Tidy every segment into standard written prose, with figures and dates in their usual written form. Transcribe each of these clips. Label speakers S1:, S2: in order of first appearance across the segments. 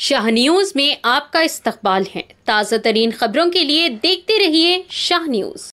S1: Shah news में आपका इस्तकबाल है। ताज़ा तरीन खबरों के लिए देखते रहिए शाह न्यूज।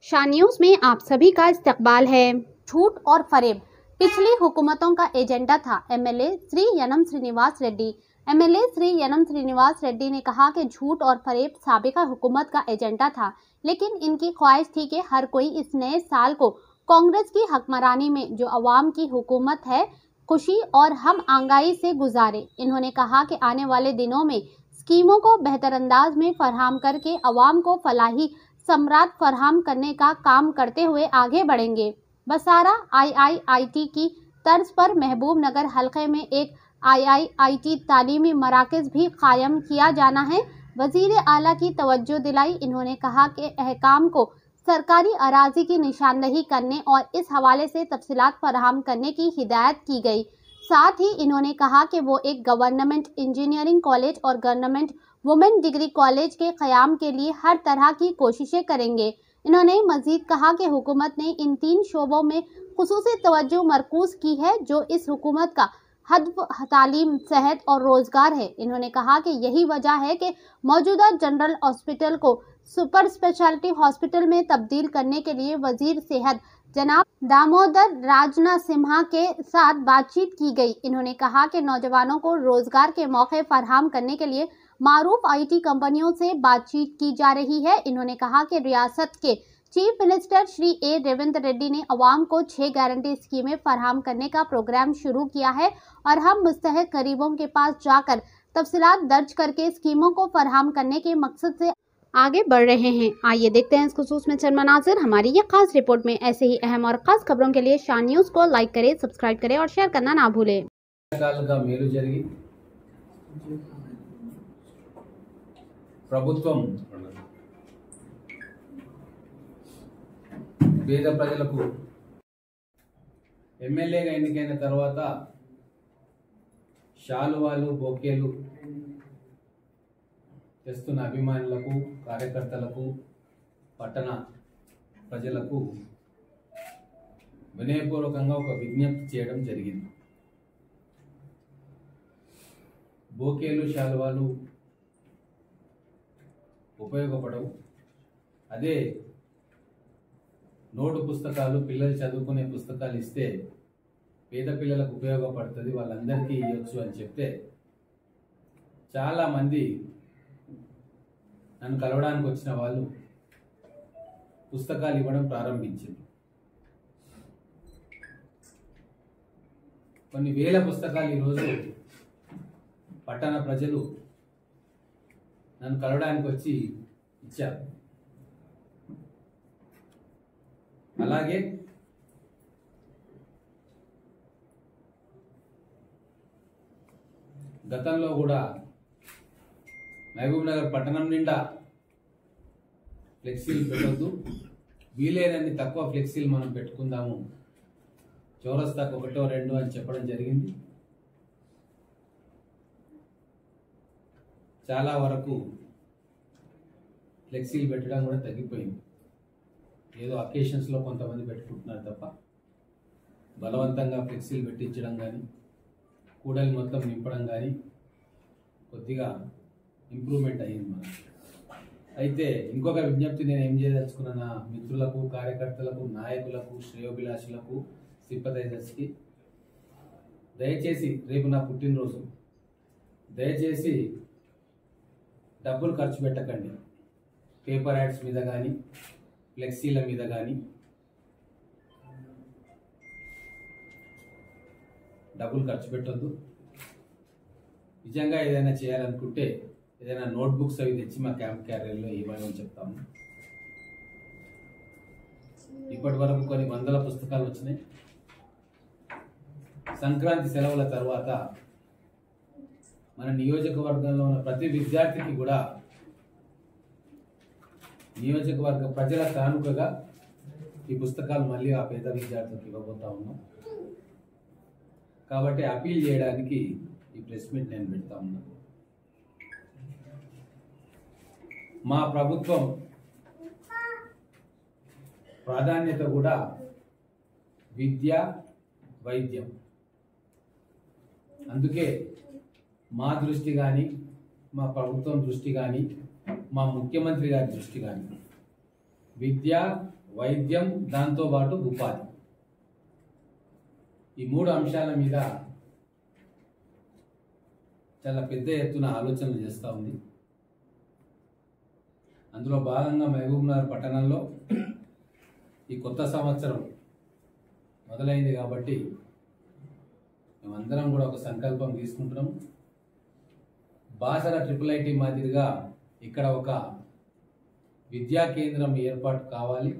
S2: शाह न्यूज में आप सभी का इस्तकबाल है। झूठ और फरेब पिछली हुकूमतों का एजेंडा था। एमएलए श्री यनम श्रीनिवास रेड्डी। एमएलए श्री यनम श्रीनिवास रेड्डी ने कहा कि झूठ और फरेब साबिका हुकूमत का एजेंडा था, लेकिन इनकी ख्वाहिश थी कि हर कोई इस नए साल को कांग्रेस की हकमरानी में जो अवाम की हुकूमत है खुशी और हम आंगाई से गुजारे। इन्होंने कहा कि आने वाले दिनों में स्कीमों को बेहतर अंदाज में फराहम करके अवाम को फलाही सम्राट फराहम करने का काम करते हुए आगे बढ़ेंगे। बसारा आईआईआईटी की तर्ज पर महबूब नगर हलके में एक आईआईआईटी तालीमी मराकज भी कायम किया जाना है। वजीर आला की तवज्जो दिलाई। इन्होंने कहा कि अहकाम को सरकारी अराजी की निशानदही करने और इस हवाले से तफसीलात फराहम करने की हिदायत की गई। साथ ही इन्होंने कहा कि वो एक गवर्नमेंट इंजीनियरिंग कॉलेज और गवर्नमेंट वुमेन डिग्री कॉलेज के क़याम के लिए हर तरह की कोशिशें करेंगे। इन्होंने मजीद कहा कि हुकूमत ने इन 3 शोबों में खुसूसी तवज्जो मरकूज की है जो इस हुकूमत का हदफ तालीम, सेहत और रोजगार है। इन्होंने कहा कि यही वजह है कि मौजूदा जनरल हॉस्पिटल को सुपर स्पेशलिटी हॉस्पिटल में तब्दील करने के लिए वजीर सेहत जनाब दामोदर राजना सिम्हा के साथ बातचीत की गई। इन्होंने कहा कि नौजवानों को रोजगार के मौके फराहम करने के लिए मारूफ आईटी कंपनियों से बातचीत की जा रही है। इन्होंने कहा कि रियासत के चीफ मिनिस्टर श्री ए रेवंत रेड्डी ने अवाम को 6 गारंटी स्कीमें फराहम करने का प्रोग्राम शुरू किया है और हम मुस्तहिक गरीबों के पास जाकर तफसीलात दर्ज करके स्कीमों को फराहम करने के मकसद से आगे बढ़ रहे हैं। आइए देखते हैं इस खुसूस में चंद मनाज़िर हमारी ये खास रिपोर्ट में। ऐसे ही अहम और खास खबरों के लिए शाह न्यूज़ को लाइक करें, सब्सक्राइब करें और शेयर करना ना भूलें।
S3: ప్రభుత్వం పేద ప్రజలకు ఎమ్మెల్యేగా ఎన్నికైన తర్వాత శాలువాలు, బొకేలు తెస్తున్న అభిమానులకు, కార్యకర్తలకు, పట్టణ ప్రజలకు వినయపూర్వకంగా ఒక విజ్ఞప్తి చేయడం జరిగింది. బొకేలు, శాలువాలు ఉపయోగపడవు. అదే నోటు పుస్తకాలు, పిల్లలు చదువుకునే పుస్తకాలు ఇస్తే పేద పిల్లలకు ఉపయోగపడుతుంది, వాళ్ళందరికీ ఇవ్వచ్చు అని చెప్తే చాలామంది నన్ను కలవడానికి వచ్చిన వాళ్ళు పుస్తకాలు ఇవ్వడం ప్రారంభించింది. కొన్ని వేల పుస్తకాలు ఈరోజు పట్టణ ప్రజలు నన్ను కలవడానికి వచ్చి ఇచ్చారు. అలాగే గతంలో కూడా మహబూబ్ నగర్ పట్టణం నిండా ఫ్లెక్సీలు పెట్టొద్దు, వీలైనన్ని తక్కువ ఫ్లెక్సీలు మనం పెట్టుకుందాము, చౌరస్తాకు 1, 2 అని చెప్పడం జరిగింది. చాలా వరకు ఫ్లెక్సీలు పెట్టడం కూడా తగ్గిపోయింది. ఏదో అకేషన్స్లో కొంతమంది పెట్టుకుంటున్నారు తప్ప బలవంతంగా ఫ్లెక్సీలు పెట్టించడం కానీ, కూడలి మొత్తం నింపడం కానీ కొద్దిగా ఇంప్రూవ్మెంట్ అయ్యింది మనకు. అయితే ఇంకొక విజ్ఞప్తి నేను ఏం చేయదలుచుకున్న మిత్రులకు, కార్యకర్తలకు, నాయకులకు, శ్రేయోభిలాషులకు, సింపథైజర్స్కి, దయచేసి రేపు నా పుట్టినరోజు, దయచేసి డబ్బులు ఖర్చు పెట్టకండి. పేపర్ యాడ్స్ మీద కానీ, ఫ్లెక్సీల మీద కానీ డబ్బులు ఖర్చు పెట్టొద్దు. నిజంగా ఏదైనా చేయాలనుకుంటే ఏదైనా నోట్బుక్స్ అవి తెచ్చి మా క్యాంప్ క్యారియర్లో ఇవ్వమని చెప్తాము. ఇప్పటి వరకు కొన్ని వందల పుస్తకాలు వచ్చినాయి. సంక్రాంతి సెలవుల తర్వాత మన నియోజకవర్గంలో ఉన్న ప్రతి విద్యార్థికి కూడా నియోజకవర్గ ప్రజల కానుకగా ఈ పుస్తకాలు మళ్ళీ ఆ పేద విద్యార్థులకు ఇవ్వబోతా ఉన్నాం. కాబట్టి అపీల్ చేయడానికి ఈ ప్రెస్ మీట్ నేను పెడతా ఉన్నాను. మా ప్రభుత్వం ప్రాధాన్యత కూడా విద్య, వైద్యం. అందుకే మా దృష్టి కానీ, మా ప్రభుత్వం దృష్టి కానీ, మా ముఖ్యమంత్రి గారి దృష్టి కానీ విద్య, వైద్యం, దాంతోపాటు ఉపాధి, ఈ 3 అంశాల మీద చాలా పెద్ద ఎత్తున ఆలోచనలు చేస్తూ ఉంది. అందులో భాగంగా మహబూబ్నగర్ పట్టణంలో ఈ కొత్త సంవత్సరం మొదలైంది కాబట్టి మేమందరం కూడా ఒక సంకల్పం తీసుకుంటున్నాం. బాసర IIIT మాదిరిగా ఇక్కడ ఒక విద్యా కేంద్రం ఏర్పాటు కావాలి.